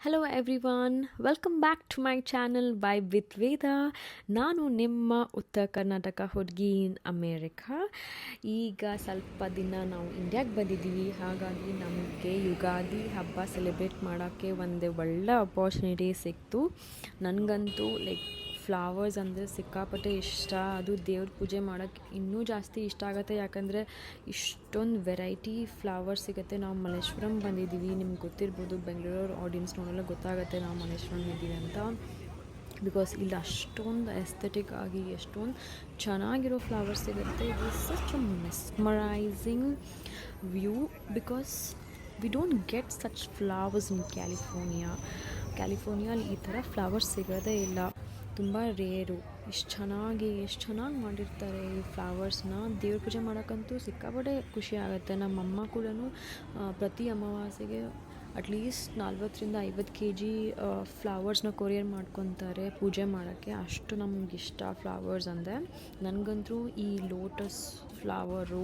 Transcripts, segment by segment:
Hello everyone, welcome back to my channel by with Veda. ನಾನು ನಿಮ್ಮ ಉತ್ತರ ಕರ್ನಾಟಕ ಹುಡುಗಿ ಇನ್ ಅಮೇರಿಕಾ. ಈಗ ಸ್ವಲ್ಪ ದಿನ ನಾವು ಇಂಡಿಯಾಗೆ ಬಂದಿದ್ದೀವಿ. ಹಾಗಾಗಿ ನಮಗೆ ಯುಗಾದಿ ಹಬ್ಬ ಸೆಲೆಬ್ರೇಟ್ ಮಾಡೋಕ್ಕೆ ಒಂದು ಒಳ್ಳೆ ಅಪಾರ್ಚುನಿಟಿ ಸಿಕ್ತು. ನನಗಂತೂ ಫ್ಲವರ್ಸ್ ಅಂದರೆ ಸಿಕ್ಕಾಪಟ್ಟೆ ಇಷ್ಟ. ಅದು ದೇವ್ರ ಪೂಜೆ ಮಾಡೋಕ್ಕೆ ಇನ್ನೂ ಜಾಸ್ತಿ ಇಷ್ಟ ಆಗುತ್ತೆ, ಯಾಕಂದರೆ ಇಷ್ಟೊಂದು ವೆರೈಟಿ ಫ್ಲವರ್ಸ್ ಸಿಗುತ್ತೆ. ನಾವು ಮಲ್ಲೇಶ್ವರಂ ಬಂದಿದ್ದೀವಿ. ನಿಮ್ಗೆ ಗೊತ್ತಿರ್ಬೋದು, ಬೆಂಗಳೂರು ಆಡಿಯನ್ಸ್ ನೋಡೋಲ್ಲ ಗೊತ್ತಾಗುತ್ತೆ ನಾವು ಮಲ್ಲೇಶ್ವರಂ ಇದ್ದೀವಿ ಅಂತ. ಬಿಕಾಸ್ ಇಲ್ಲಿ ಅಷ್ಟೊಂದು ಎಸ್ಥೆಟಿಕ್ ಆಗಿ ಎಷ್ಟೊಂದು ಚೆನ್ನಾಗಿರೋ ಫ್ಲವರ್ಸ್ ಸಿಗುತ್ತೆ. It is such a mesmerizing view because we don't get such flowers in ಕ್ಯಾಲಿಫೋರ್ನಿಯಲ್ಲಿ ಈ ಥರ ಫ್ಲವರ್ಸ್ ಸಿಗೋದೇ ಇಲ್ಲ. ತುಂಬ ರೇರು. ಎಷ್ಟು ಚೆನ್ನಾಗಿ ಮಾಡಿರ್ತಾರೆ ಈ ಫ್ಲವರ್ಸ್ನ. ದೇವ್ರ ಪೂಜೆ ಮಾಡೋಕ್ಕಂತೂ ಸಿಕ್ಕಾಪಟ್ಟೆ ಖುಷಿ ಆಗುತ್ತೆ. ನಮ್ಮಮ್ಮ ಕೂಡ ಪ್ರತಿ ಅಮಾವಾಸ್ಯೆಗೆ ಅಟ್ಲೀಸ್ಟ್ 40-50 kg ಫ್ಲವರ್ಸ್ನ ಕೊರಿಯರ್ ಮಾಡ್ಕೊತಾರೆ ಪೂಜೆ ಮಾಡೋಕ್ಕೆ. ಅಷ್ಟು ನಮಗಿಷ್ಟ ಫ್ಲವರ್ಸ್ ಅಂದರೆ. ನನಗಂತೂ ಈ ಲೋಟಸ್ ಫ್ಲವರು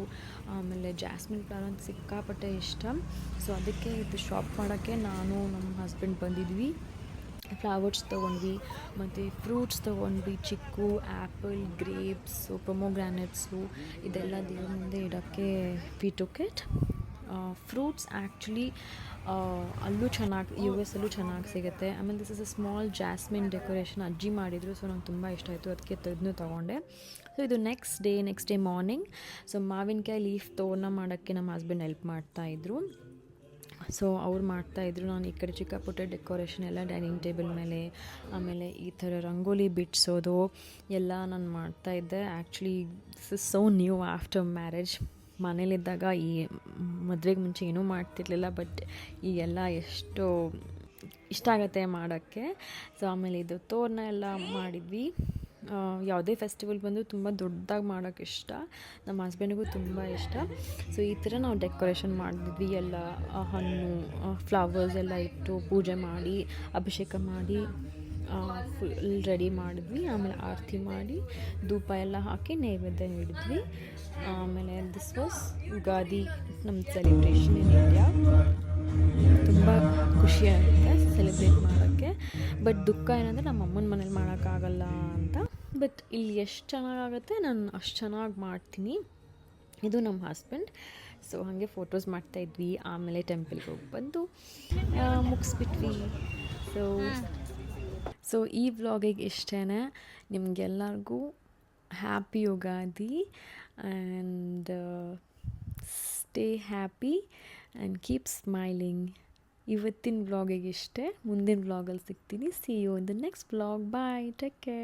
ಆಮೇಲೆ ಜಾಸ್ಮಿನ್ ಫ್ಲವರ್ ಅಂತ ಸಿಕ್ಕಾಪಟ್ಟೆ ಇಷ್ಟ. ಸೊ ಅದಕ್ಕೆ ಇದು ಶಾಪ್ ಮಾಡೋಕ್ಕೆ ನಾನು ನಮ್ಮ ಹಸ್ಬೆಂಡ್ ಬಂದಿದ್ವಿ. ಫ್ಲವರ್ಸ್ ತೊಗೊಂಡ್ವಿ ಮತ್ತು ಫ್ರೂಟ್ಸ್ ತೊಗೊಂಡ್ವಿ. ಚಿಕ್ಕು, ಆ್ಯಪಲ್, ಗ್ರೇಪ್ಸು, ಪೊಮೊಗ್ರಾನೆಟ್ಸು ಇದೆಲ್ಲ ದೇವ್ರ ಮುಂದೆ ಇಡೋಕ್ಕೆ we took it. Fruits actually ಅಲ್ಲೂ ಚೆನ್ನಾಗಿ US ಅಲ್ಲೂ ಚೆನ್ನಾಗಿ ಸಿಗುತ್ತೆ. ಆಮೇಲೆ this is a small jasmine decoration ಅಜ್ಜಿ ಮಾಡಿದರು. ಸೊ ನಂಗೆ ತುಂಬ ಇಷ್ಟ ಆಯಿತು, ಅದಕ್ಕೆ ಇದನ್ನು ತೊಗೊಂಡೆ. ಸೊ ಇದು ನೆಕ್ಸ್ಟ್ ಡೇ ಮಾರ್ನಿಂಗ್. ಸೊ ಮಾವಿನಕಾಯಿ ಲೀಫ್ ತೋರಣ ಮಾಡೋಕ್ಕೆ ನಮ್ಮ ಹಸ್ಬೆಂಡ್ ಹೆಲ್ಪ್ ಮಾಡ್ತಾಯಿದ್ರು. ಸೊ ಅವ್ರು ಮಾಡ್ತಾಯಿದ್ರು. ನಾನು ಈ ಕಡೆ ಚಿಕ್ಕ ಪುಟ್ಟ ಡೆಕೋರೇಷನ್ ಎಲ್ಲ ಡೈನಿಂಗ್ ಟೇಬಲ್ ಮೇಲೆ, ಆಮೇಲೆ ಈ ಥರ ರಂಗೋಲಿ ಬಿಡಿಸೋದು ಎಲ್ಲ ನಾನು ಮಾಡ್ತಾಯಿದ್ದೆ. Actually this is so new after marriage. ಮನೇಲಿದ್ದಾಗ ಈ ಮದುವೆಗೆ ಮುಂಚೆ ಏನೂ ಮಾಡ್ತಿರ್ಲಿಲ್ಲ, ಬಟ್ ಈಗೆಲ್ಲ ಎಷ್ಟು ಇಷ್ಟ ಆಗುತ್ತೆ ಮಾಡೋಕ್ಕೆ. ಸೊ ಆಮೇಲೆ ಇದು ತೋರಣ ಎಲ್ಲ ಮಾಡಿದ್ವಿ. ಯಾವುದೇ ಫೆಸ್ಟಿವಲ್ ಬಂದು ತುಂಬ ದೊಡ್ಡದಾಗಿ ಮಾಡೋಕ್ಕೆ ಇಷ್ಟ. ನಮ್ಮ ಹಸ್ಬೆಂಡಿಗೂ ತುಂಬ ಇಷ್ಟ. ಸೊ ಈ ಥರ ನಾವು ಡೆಕೋರೇಷನ್ ಮಾಡಿದ್ವಿ. ಎಲ್ಲ ಹಣ್ಣು, ಫ್ಲವರ್ಸ್ ಎಲ್ಲ ಇಟ್ಟು ಪೂಜೆ ಮಾಡಿ, ಅಭಿಷೇಕ ಮಾಡಿ ಫುಲ್ ರೆಡಿ ಮಾಡಿದ್ವಿ. ಆಮೇಲೆ ಆರತಿ ಮಾಡಿ ಧೂಪ ಎಲ್ಲ ಹಾಕಿ ನೈವೇದ್ಯ ನೀಡಿದ್ವಿ. ಆಮೇಲೆ ದಿಸ್ ವಾಸ್ ಯುಗಾದಿ ನಮ್ಮ ಸೆಲೆಬ್ರೇಷನ್ ಇನ್ ಇಂಡಿಯಾ. ತುಂಬ ಖುಷಿಯಾಗುತ್ತೆ ಸೆಲೆಬ್ರೇಟ್ ಮಾಡೋಕ್ಕೆ. ಬಟ್ ದುಃಖ ಏನಂದರೆ ನಮ್ಮ ಅಮ್ಮನ ಮನೇಲಿ ಮಾಡೋಕ್ಕಾಗಲ್ಲ ಅಂತ. ಬಟ್ ಇಲ್ಲಿ ಎಷ್ಟು ಚೆನ್ನಾಗಾಗುತ್ತೆ ನಾನು ಅಷ್ಟು ಚೆನ್ನಾಗಿ ಮಾಡ್ತೀನಿ. ಇದು ನಮ್ಮ ಹಸ್ಬೆಂಡ್. ಸೊ ಹಾಗೆ ಫೋಟೋಸ್ ಮಾಡ್ತಾಯಿದ್ವಿ. ಆಮೇಲೆ ಟೆಂಪಲ್ಗೆ ಹೋಗಿ ಬಂದು ಮುಗಿಸ್ಬಿಟ್ವಿ. ಸೊ ಈ ವ್ಲಾಗಿಗೆ ಇಷ್ಟೇ. ನಿಮಗೆಲ್ಲರಿಗೂ happy Ugadi and stay happy and keep smiling. ಇವತ್ತಿನ ವ್ಲಾಗಿಗೆ ಇಷ್ಟೇ. ಮುಂದಿನ ವ್ಲಾಗಲ್ಲಿ ಸಿಗ್ತೀನಿ. See you in the next vlog. Bye, take care.